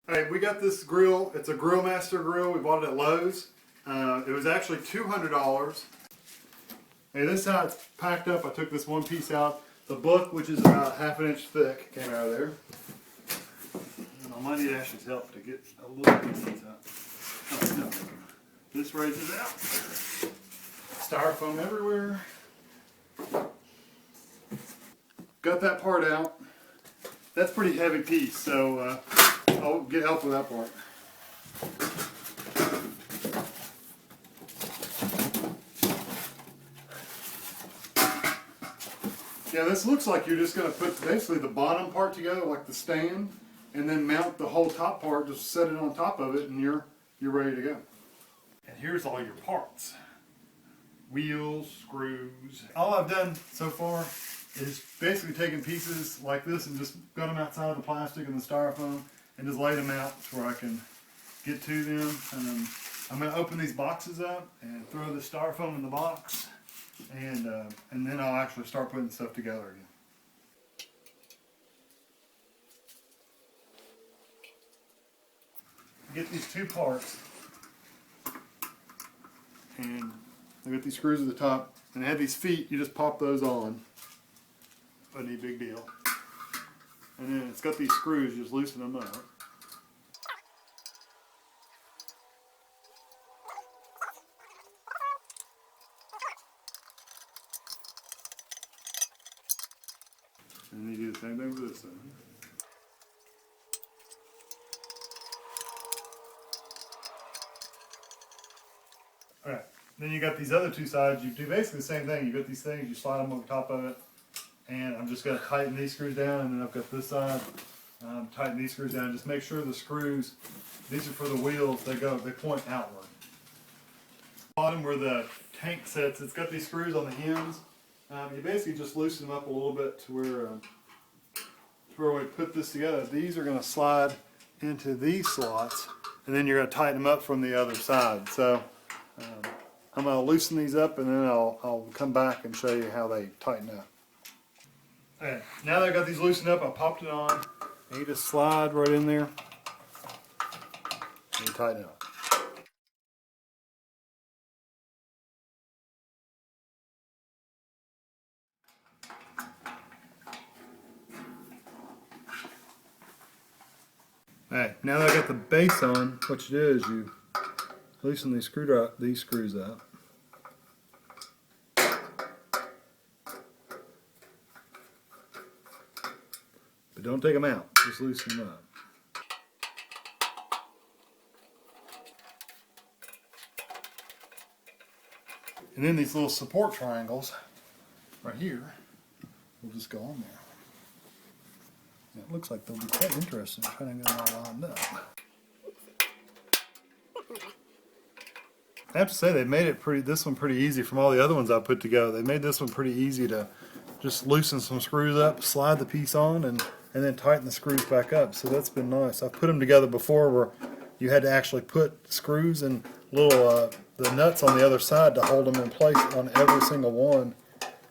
Alright, we got this grill. It's a Grillmaster grill. We bought it at Lowe's. It was actually $200. Hey, this is how it's packed up. I took this one piece out. The book, which is about ½ an inch thick, came out of there. And I might need Ashley's help to get a little bit of these out. Oh, no. This raises out. Styrofoam everywhere. Got that part out. That's a pretty heavy piece, so I'll get help with that part. Yeah, this looks like you're just going to put basically the bottom part together, like the stand, and then mount the whole top part, just set it on top of it, and you're ready to go. And here's all your parts. Wheels, screws. All I've done so far is basically taken pieces like this and just got them outside of the plastic and the styrofoam and just laid them out to where I can get to them. And I'm going to open these boxes up and throw the styrofoam in the box, and then I'll actually start putting stuff together again. Get these two parts, and I got these screws at the top, and I have these feet. You just pop those on. Any big deal. And then it's got these screws. You just loosen them up. And then you do the same thing with this side. Alright, then you got these other two sides. You do basically the same thing. You got these things, you slide them over top of it, and I'm just going to tighten these screws down, and then I've got this side. Tighten these screws down. Just make sure the screws, these are for the wheels, they point outward. Bottom where the tank sits, it's got these screws on the ends. You basically just loosen them up a little bit to where we put this together. These are going to slide into these slots, and then you're going to tighten them up from the other side. So I'm going to loosen these up, and then I'll come back and show you how they tighten up. Alright, now that I got these loosened up, I popped it on, and you just slide right in there, and you tighten it up. Alright, now that I got the base on, what you do is you loosen these screws up. But don't take them out, just loosen them up. And then these little support triangles right here will just go on there. And it looks like they'll be quite interesting trying to get them all lined up. I have to say they made it this one pretty easy from all the other ones I put together. They made this one pretty easy to just loosen some screws up, slide the piece on, and then tighten the screws back up. So that's been nice. I've put them together before where you had to actually put screws and little the nuts on the other side to hold them in place on every single one,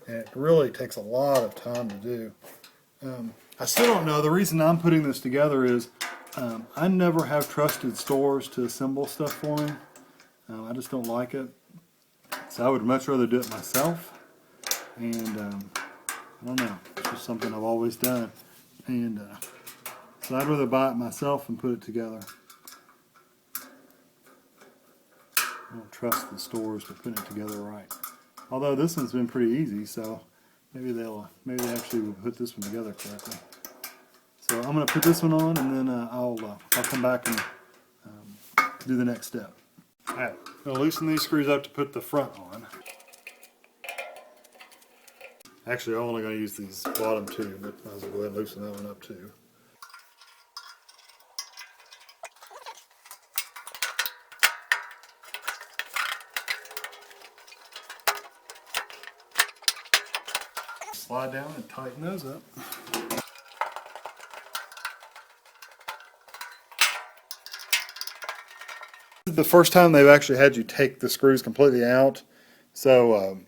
and it really takes a lot of time to do. I still don't know. The reason I'm putting this together is I never have trusted stores to assemble stuff for me. I just don't like it. So I would much rather do it myself. And I don't know. It's just something I've always done. And so I'd rather buy it myself and put it together. I don't trust the stores to put it together right. Although this one's been pretty easy, so maybe they actually will put this one together correctly. So I'm going to put this one on, and then I'll come back and do the next step. Alright, I'm going to loosen these screws up to put the front on. Actually, I'm only going to use these bottom two, but I might as well go ahead and loosen that one up too. Slide down and tighten those up. This is the first time they've actually had you take the screws completely out. So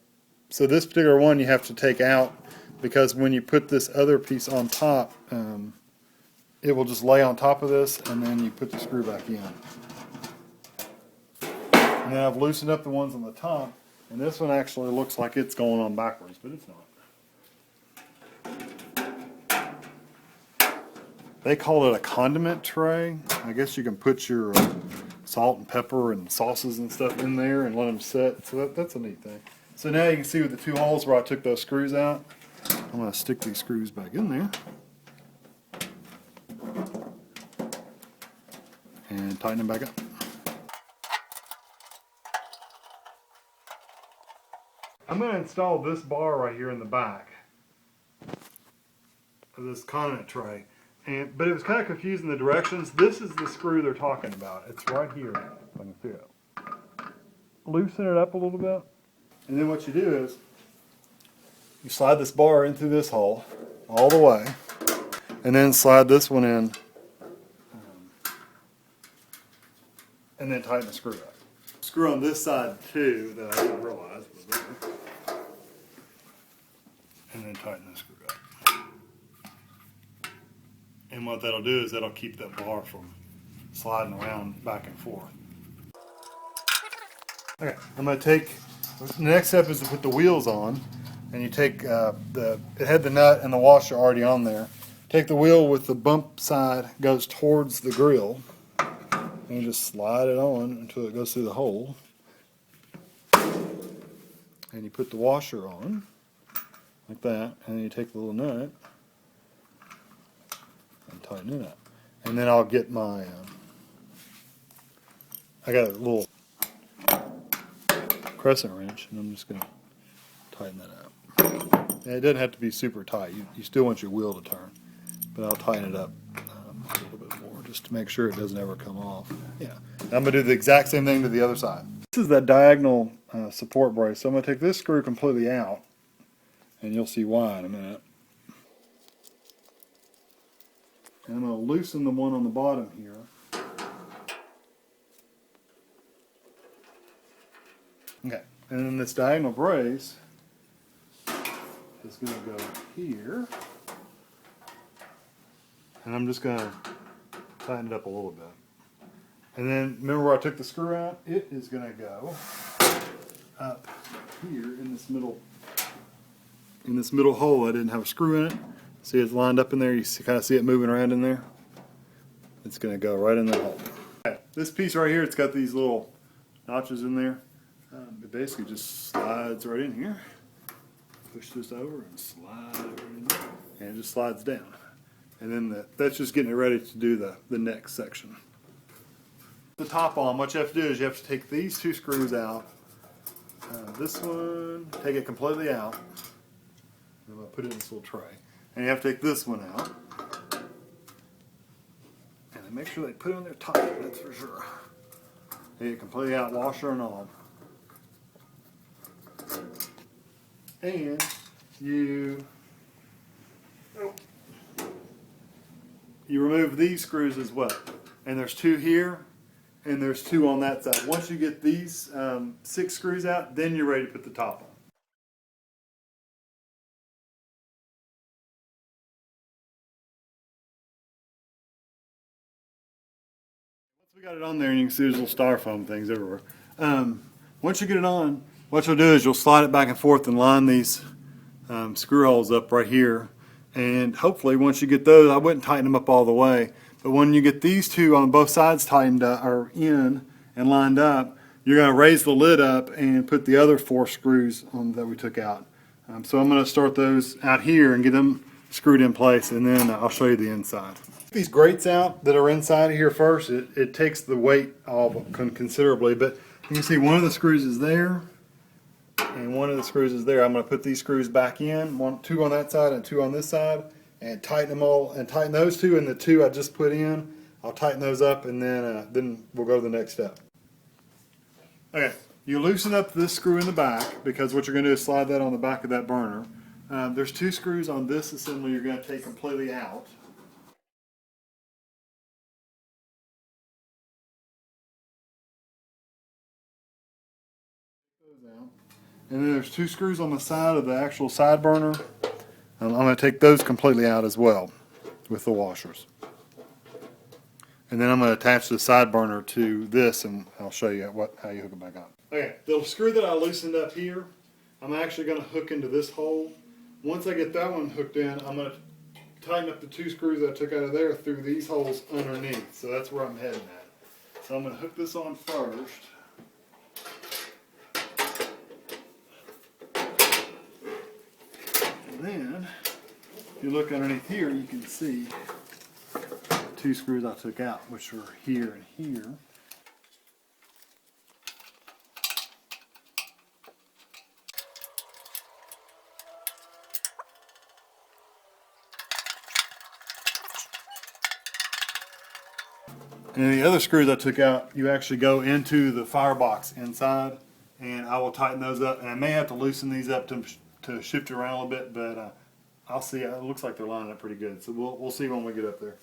this particular one you have to take out because when you put this other piece on top, it will just lay on top of this, and then you put the screw back in. And then I've loosened up the ones on the top, and this one actually looks like it's going on backwards, but it's not. They call it a condiment tray. I guess you can put your salt and pepper and sauces and stuff in there and let them set. So that's a neat thing. So now you can see with the two holes where I took those screws out, I'm going to stick these screws back in there and tighten them back up. I'm going to install this bar right here in the back of this condiment tray. But it was kind of confusing the directions. This is the screw they're talking about. It's right here. If I can figure it out. Loosen it up a little bit. And then what you do is you slide this bar in through this hole all the way. And then slide this one in. And then tighten the screw up. Screw on this side too that I didn't realize was there. And then tighten the screw up. And what that'll do is that'll keep that bar from sliding around back and forth. Okay, I'm going to take, the next step is to put the wheels on. And you take it had the nut and the washer already on there. Take the wheel with the bump side goes towards the grill. And you just slide it on until it goes through the hole. And you put the washer on, like that. And then you take the little nut and tighten it up. And then I'll get my, I got a little crescent wrench, and I'm just going to tighten that up. And it doesn't have to be super tight. You still want your wheel to turn. But I'll tighten it up a little bit more just to make sure it doesn't ever come off. Yeah. I'm going to do the exact same thing to the other side. This is that diagonal support brace. So I'm going to take this screw completely out, and you'll see why in a minute. And I'm going to loosen the one on the bottom here. Okay, and then this diagonal brace is going to go here. And I'm just going to tighten it up a little bit. And then, remember where I took the screw out? It is going to go up here in this middle hole. I didn't have a screw in it. See it's lined up in there? You kind of see it moving around in there? It's going to go right in that hole. Okay. This piece right here, it's got these little notches in there. It basically just slides right in here. Push this over and slide it right in there. And it just slides down. And then that's just getting it ready to do the next section. The top on, what you have to do is you have to take these two screws out. This one, take it completely out. I'm going to put it in this little tray. And you have to take this one out. And then make sure they put it on there tight, that's for sure. Take it completely out, washer and all. And you remove these screws as well. And there's two here, and there's two on that side. Once you get these 6 screws out, then you're ready to put the top on. Once we got it on there, and you can see there's little styrofoam things everywhere. Once you get it on, what you'll do is you'll slide it back and forth and line these screw holes up right here. And hopefully once you get those, I wouldn't tighten them up all the way, but when you get these two on both sides tightened up, or in and lined up, you're going to raise the lid up and put the other 4 screws on that we took out. So I'm going to start those out here and get them screwed in place, and then I'll show you the inside. These grates out that are inside of here first, it takes the weight off considerably, but you can see one of the screws is there and one of the screws is there. I'm going to put these screws back in, 2 on that side and 2 on this side, and tighten them all, and tighten those 2 and the 2 I just put in. I'll tighten those up, and then we'll go to the next step. Okay, you loosen up this screw in the back, because what you're going to do is slide that on the back of that burner. There's 2 screws on this assembly you're going to take completely out. And then there's 2 screws on the side of the actual side burner. I'm going to take those completely out as well with the washers. And then I'm going to attach the side burner to this, and I'll show you how you hook it back on. Okay, the screw that I loosened up here, I'm actually going to hook into this hole. Once I get that one hooked in, I'm going to tighten up the 2 screws I took out of there through these holes underneath. So that's where I'm heading at. So I'm going to hook this on first. And then, if you look underneath here, you can see 2 screws I took out, which are here and here. And the other screws I took out, you actually go into the firebox inside, and I will tighten those up. And I may have to loosen these up to shift it around a little bit, but I'll see. It looks like they're lining up pretty good, so we'll see when we get up there.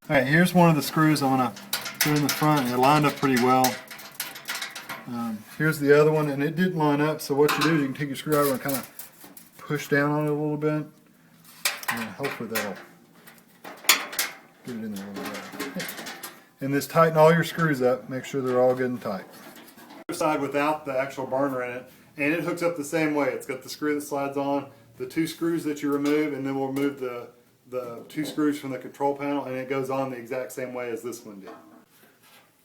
All right, here's one of the screws I'm going to put in the front. They're lined up pretty well. Here's the other one, and it didn't line up, so what you do is you can take your screwdriver and kind of push down on it a little bit, and hopefully that'll get it in there a little bit. Yeah. And just tighten all your screws up, make sure they're all good and tight. The side without the actual burner in it, and it hooks up the same way. It's got the screw that slides on, the 2 screws that you remove, and then we'll remove the 2 screws from the control panel, and it goes on the exact same way as this one did.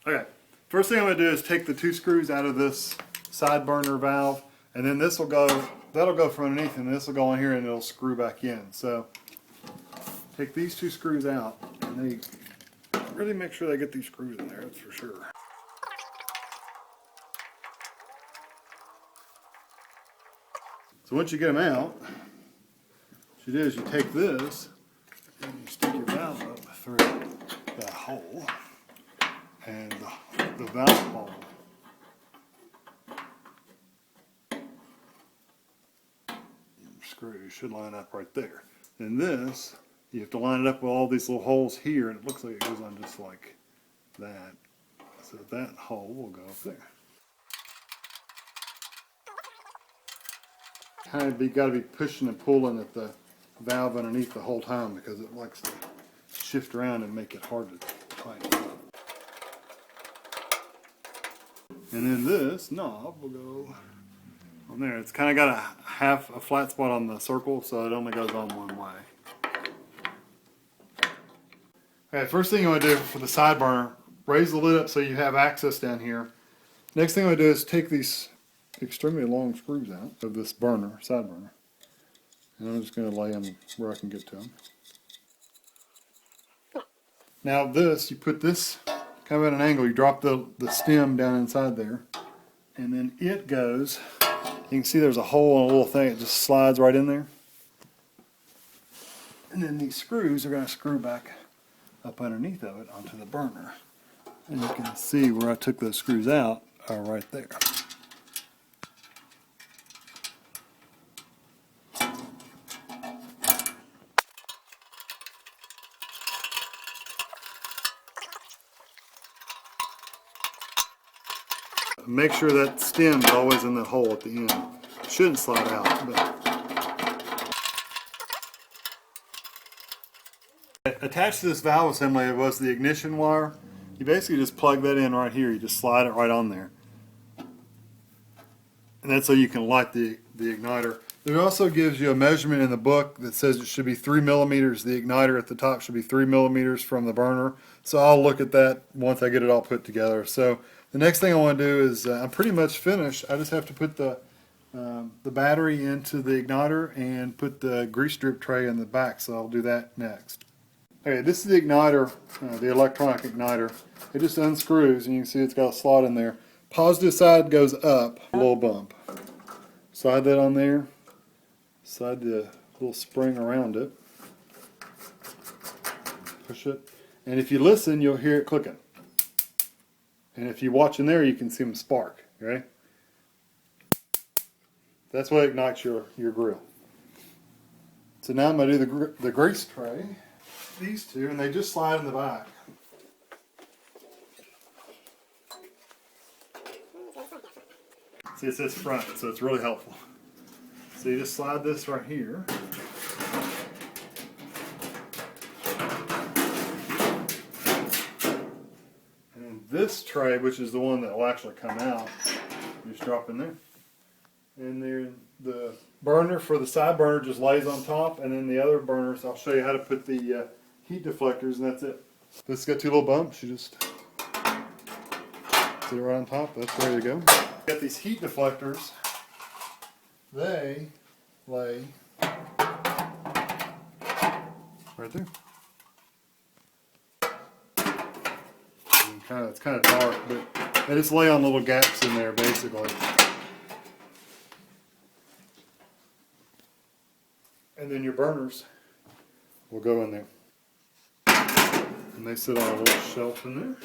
Okay, first thing I'm going to do is take the 2 screws out of this side burner valve, and then that'll go from underneath, and this will go on here and it'll screw back in. So take these 2 screws out, and they really make sure they get these screws in there, that's for sure. So once you get them out, what you do is you take this and you stick your valve up through that hole, and the valve hole screw should line up right there. And this, you have to line it up with all these little holes here, and it looks like it goes on just like that. So that hole will go up there. Kind of got to be pushing and pulling at the valve underneath the whole time, because it likes to shift around and make it hard to tighten up. And then this knob will go on there. It's kind of got a flat spot on the circle, so it only goes on one way. Okay, first thing you want to do for the side burner, raise the lid up so you have access down here. Next thing I'm going to do is take these extremely long screws out of this burner, side burner. And I'm just going to lay them where I can get to them. Now this, you put this kind of at an angle, you drop the stem down inside there, and then it goes, you can see there's a hole in a little thing, it just slides right in there. And then these screws are going to screw back up underneath of it onto the burner. And you can see where I took those screws out are right there. Make sure that stem is always in the hole at the end. It shouldn't slide out, but attached to this valve assembly was the ignition wire. You basically just plug that in right here. You just slide it right on there, and that's so you can light the igniter. It also gives you a measurement in the book that says it should be 3 millimeters. The igniter at the top should be 3 millimeters from the burner. So I'll look at that once I get it all put together. So the next thing I want to do is, I'm pretty much finished. I just have to put the battery into the igniter and put the grease strip tray in the back, so I'll do that next. Okay, this is the igniter, the electronic igniter. It just unscrews, and you can see it's got a slot in there. Positive side goes up, a little bump. Slide that on there. Slide the little spring around it. Push it. And if you listen, you'll hear it clicking. And if you watch in there, you can see them spark, okay? That's what ignites your grill. So now I'm going to do the grease tray. These two, and they just slide in the back. See, it says front, so it's really helpful. So you just slide this right here. this tray, which is the one that will actually come out, you just drop in there. And then the burner for the side burner just lays on top, and then the other burners, I'll show you how to put the heat deflectors, and that's it. This has got 2 little bumps. You just sit it right on top. That's ready to go. Got these heat deflectors. They lay right there. It's kind of dark, but they just lay on little gaps in there, basically. And then your burners will go in there. And they sit on a little shelf in there.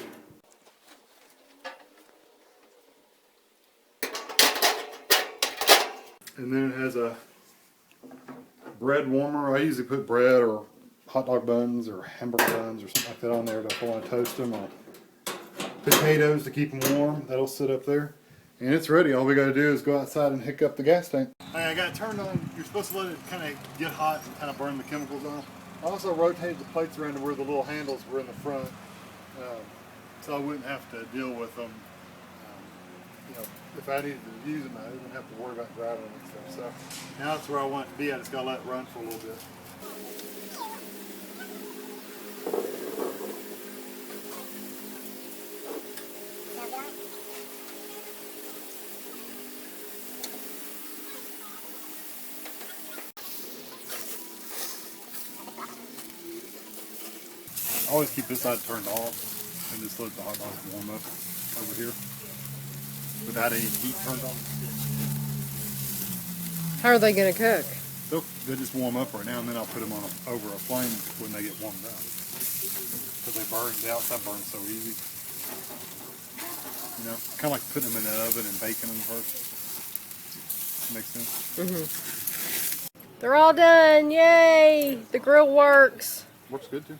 And then it has a bread warmer. I usually put bread or hot dog buns or hamburger buns or something like that on there if I want to toast them, or potatoes to keep them warm. That'll sit up there. And it's ready. All we got to do is go outside and hook up the gas tank. I got it turned on. You're supposed to let it kind of get hot and kind of burn the chemicals off. I also rotated the plates around to where the little handles were in the front, so I wouldn't have to deal with them. You know, if I needed to use them, I wouldn't have to worry about driving them and stuff. So now that's where I want it to be at. It's got to let it run for a little bit. I always keep this side turned off and just let the hot dogs warm up over here without any heat turned on. How are they going to cook? They just warm up right now, and then I'll put them on over a flame when they get warmed up. Because they burn, the outside burns so easy. You know, kind of like putting them in the oven and baking them first. Makes sense? Mm-hmm. They're all done. Yay! The grill works. Works good too.